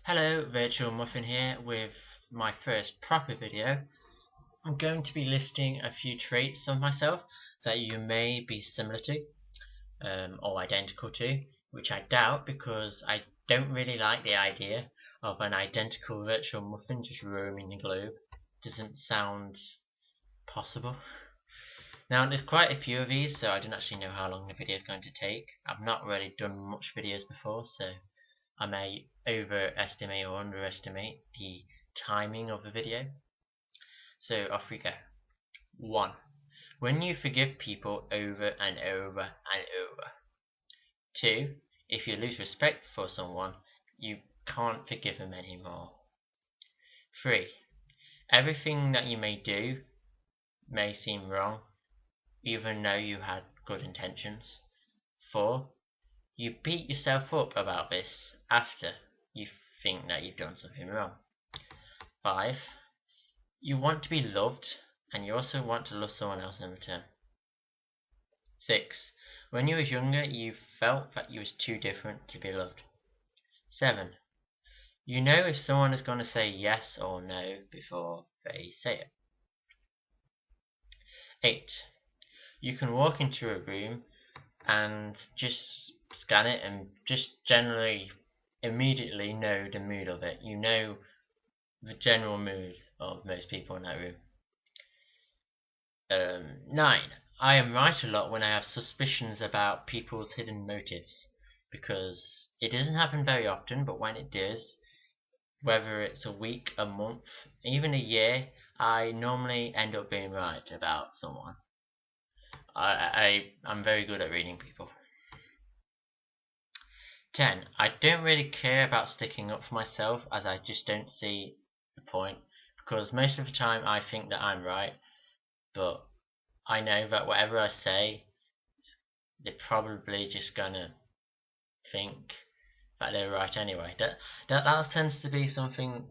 Hello, Virtual Muffin here with my first proper video. I'm going to be listing a few traits of myself that you may be similar to or identical to, which I doubt because I don't really like the idea of an identical virtual muffin just roaming the globe. Doesn't sound possible. Now there's quite a few of these, so I don't actually know how long the video is going to take. I've not really done much videos before, so I may overestimate or underestimate the timing of the video. So off we go. 1. When you forgive people over and over and over. 2. If you lose respect for someone, you can't forgive them anymore. 3. Everything that you may do may seem wrong, even though you had good intentions. 4. You beat yourself up about this after you think that you've done something wrong. 5. You want to be loved and you also want to love someone else in return. 6. When you was younger, you felt that you was too different to be loved. 7. You know if someone is going to say yes or no before they say it. 8. You can walk into a room and just scan it and just generally immediately know the mood of it. You know the general mood of most people in that room. 9. I am right a lot when I have suspicions about people's hidden motives, because it doesn't happen very often, but when it does, whether it's a week, a month, even a year, I normally end up being right about someone. I'm very good at reading people. 10. I don't really care about sticking up for myself, as I just don't see the point, because most of the time I think that I'm right, but I know that whatever I say, they're probably just gonna think that they're right anyway. That tends to be something.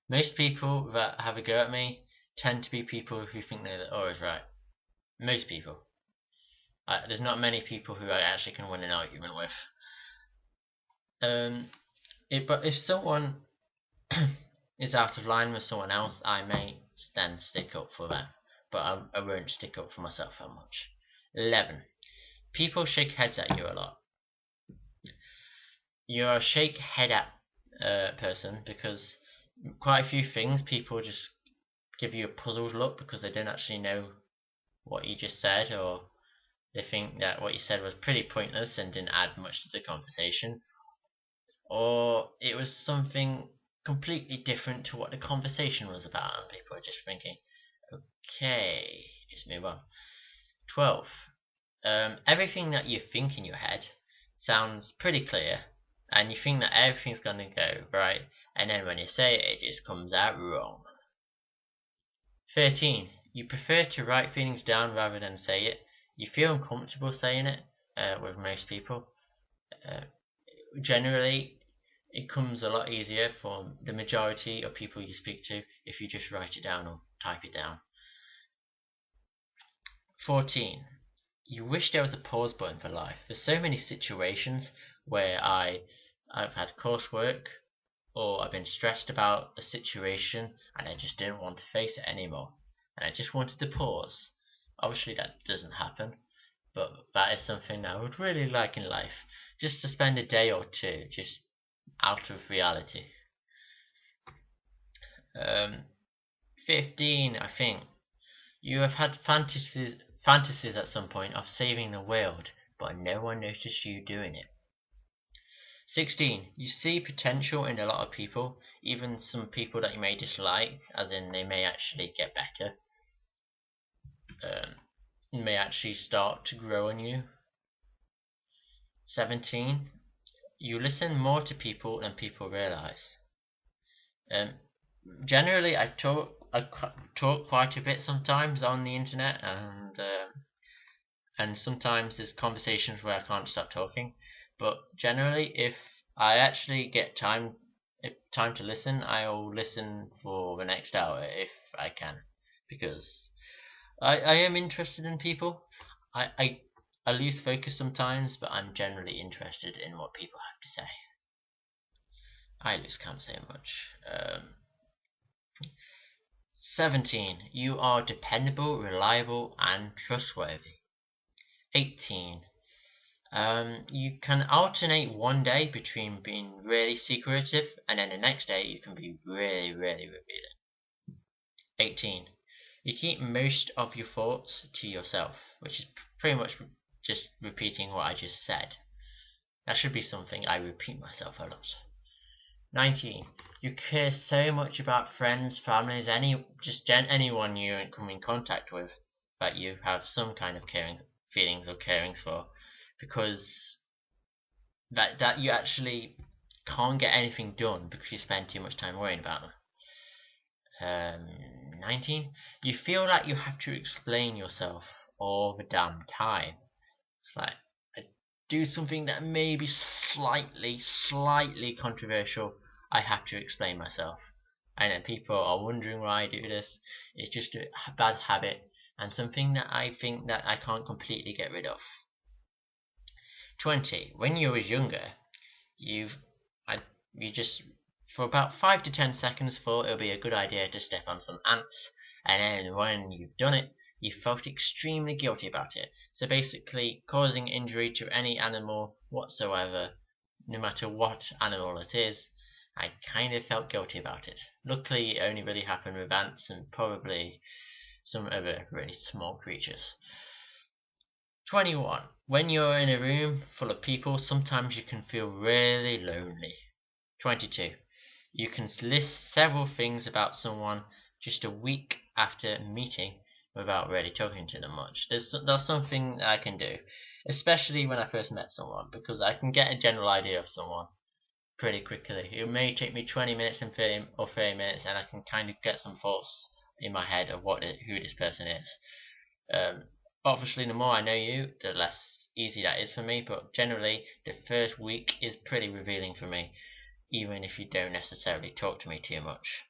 Most people that have a go at me tend to be people who think they're always right. Most people. There's not many people who I actually can win an argument with. But if someone is out of line with someone else, I may then stick up for them, but I won't stick up for myself that much. 11. People shake heads at you a lot. You're a shake head at person because quite a few things people just give you a puzzled look because they don't actually know what you just said, or they think that what you said was pretty pointless and didn't add much to the conversation, or it was something completely different to what the conversation was about, and people are just thinking, okay, just move on. 12. Everything that you think in your head sounds pretty clear, and you think that everything's going to go right, and then when you say it, it just comes out wrong. 13. You prefer to write feelings down rather than say it. You feel uncomfortable saying it with most people. Generally, it comes a lot easier for the majority of people you speak to if you just write it down or type it down. 14. You wish there was a pause button for life. There's so many situations where I've had coursework or I've been stressed about a situation and I just didn't want to face it anymore. And I just wanted to pause. Obviously that doesn't happen, but that is something I would really like in life. Just to spend a day or two just out of reality. 15, I think. You have had fantasies at some point of saving the world, but no one noticed you doing it. 16. You see potential in a lot of people, even some people that you may dislike, as in they may actually get better. May actually start to grow on you. 17. You listen more to people than people realize. Generally, I talk quite a bit sometimes on the internet, and sometimes there's conversations where I can't stop talking. But generally, if I actually get time to listen, I'll listen for the next hour if I can, because I am interested in people. I lose focus sometimes, but I'm generally interested in what people have to say. I just can't say much. 17. You are dependable, reliable, and trustworthy. 18. You can alternate one day between being really secretive and then the next day you can be really, really revealing. 18. You keep most of your thoughts to yourself, which is pretty much just repeating what I just said. That should be something I repeat myself a lot. 19. You care so much about friends, families, anyone you come in contact with that you have some kind of caring feelings or carings for, because that you actually can't get anything done because you spend too much time worrying about them. 19. You feel like you have to explain yourself all the damn time. It's like, I do something that may be slightly controversial, I have to explain myself. And then people are wondering why I do this. It's just a bad habit and something that I think that I can't completely get rid of. 20. When you was younger, you just for about 5 to 10 seconds thought it would be a good idea to step on some ants, and then when you've done it, you felt extremely guilty about it. So basically, causing injury to any animal whatsoever, no matter what animal it is, I kind of felt guilty about it. Luckily, it only really happened with ants and probably some other really small creatures. 21. When you're in a room full of people, sometimes you can feel really lonely. 22. You can list several things about someone just a week after meeting without really talking to them much. That's something that I can do, especially when I first met someone, because I can get a general idea of someone pretty quickly. It may take me 20 minutes and 30 minutes, and I can kind of get some thoughts in my head of who this person is. Obviously, the more I know you, the less easy that is for me, but generally, the first week is pretty revealing for me, even if you don't necessarily talk to me too much.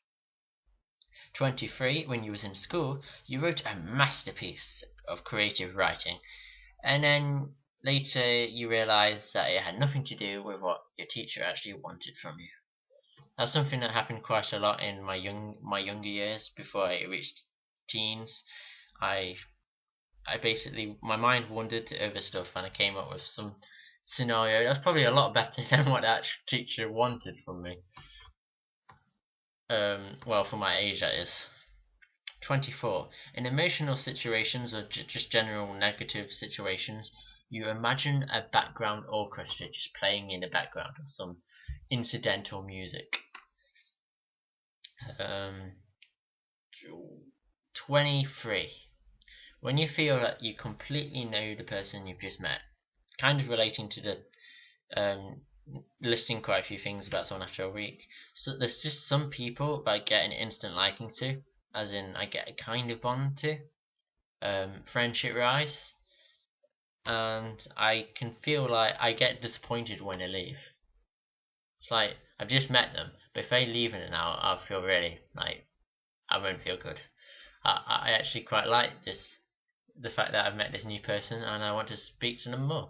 23. When you was in school, you wrote a masterpiece of creative writing, and then later you realised that it had nothing to do with what your teacher actually wanted from you. That's something that happened quite a lot in my younger years before I reached teens. I basically, my mind wandered to other stuff and I came up with some scenario that was probably a lot better than what that teacher wanted from me. Well, for my age, that is. 24. In emotional situations or just general negative situations, you imagine a background orchestra just playing in the background of some incidental music. 23. When you feel that you completely know the person you've just met, kind of relating to the listing quite a few things about someone after a week. So there's just some people that I get an instant liking to, as in I get a kind of bond to, friendship rise, and I can feel like I get disappointed when they leave. It's like I've just met them, but if they leave in an hour, I'll feel really like I won't feel good. I actually quite like the fact that I've met this new person and I want to speak to them more.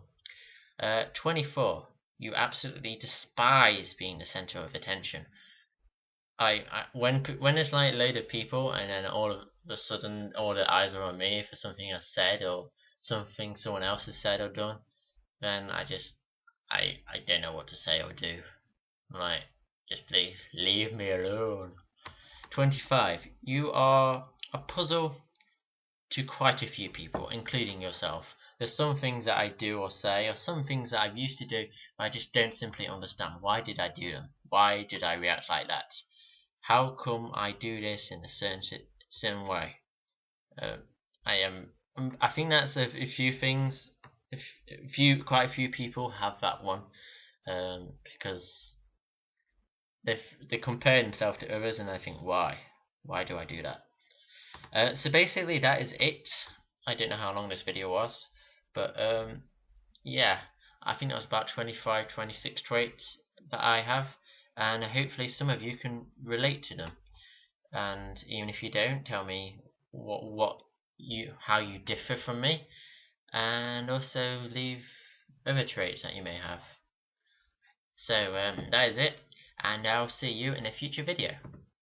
24. You absolutely despise being the center of attention. When there's like a load of people and then all of a sudden all the eyes are on me for something I've said or something someone else has said or done, then I don't know what to say or do. I'm like, just please leave me alone. 25. You are a puzzle to quite a few people, including yourself. There's some things that I do or say, or some things that I used to do, but I just don't simply understand. Why did I do them? Why did I react like that? How come I do this in a certain way? I think that's a few things. Quite a few people have that one, because they compare themselves to others, and I think, why do I do that? So basically that is it. I don't know how long this video was, but yeah, I think that was about 25, 26 traits that I have, and hopefully some of you can relate to them. And even if you don't, tell me how you differ from me, and also leave other traits that you may have. So that is it, and I'll see you in a future video.